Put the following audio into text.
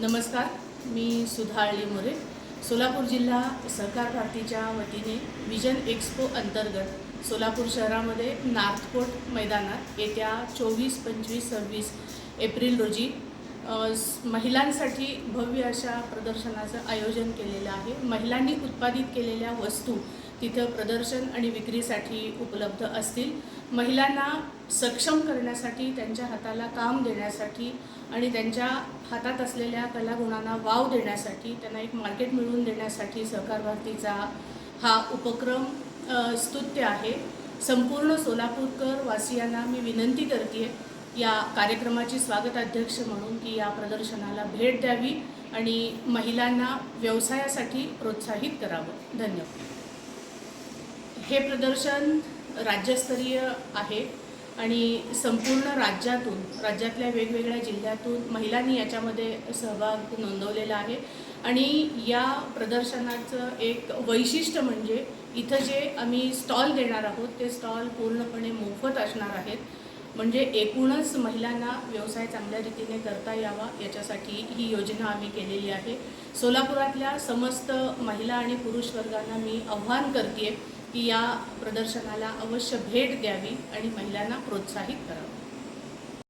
नमस्कार, मी सुधा मोरे. सोलापूर जिल्हा सहकार भारतीच्या वतीने विजन एक्सपो अंतर्गत सोलापूर शहरामध्ये नार्थकोट मैदानात येत्या 24, 25, 26 एप्रिल रोजी महिलांसाठी भव्य अशा प्रदर्शनाचं आयोजन केलेलं आहे. महिलांनी उत्पादित केलेल्या वस्तू तिथं प्रदर्शन आणि विक्रीसाठी उपलब्ध असतील. महिलांना सक्षम करण्यासाठी, त्यांच्या हाताला काम देण्यासाठी आणि त्यांच्या हातात असलेल्या कलागुणांना वाव देण्यासाठी, त्यांना एक मार्केट मिळवून देण्यासाठी सहकार भारतीचा हा उपक्रम स्तुत्य आहे. संपूर्ण सोलापूरकर वासियांना मी विनंती करते या कार्यक्रमाची स्वागताध्यक्ष म्हणून की या प्रदर्शनाला भेट द्यावी आणि महिलांना व्यवसायासाठी प्रोत्साहित करावं. धन्यवाद. हे प्रदर्शन राज्यस्तरीय आहे आणि संपूर्ण राज्यातल्या वेगवेगळ्या जिल्ह्यातून महिलांनी याच्यामध्ये सहभाग नोंदवलेला आहे. आणि या प्रदर्शनाचं एक वैशिष्ट्य म्हणजे इथं जे आम्ही स्टॉल देणार आहोत ते स्टॉल पूर्णपणे मोफत असणार आहेत. म्हणजे एकूणच महिलांना व्यवसाय चांगल्या रीतीने करता यावा याच्यासाठी ही योजना आम्ही केलेली आहे. सोलापुरातल्या समस्त महिला आणि पुरुष वर्गांना मी आव्हान करते की या प्रदर्शनाला अवश्य भेट द्यावी आणि महिलांना प्रोत्साहित करावं.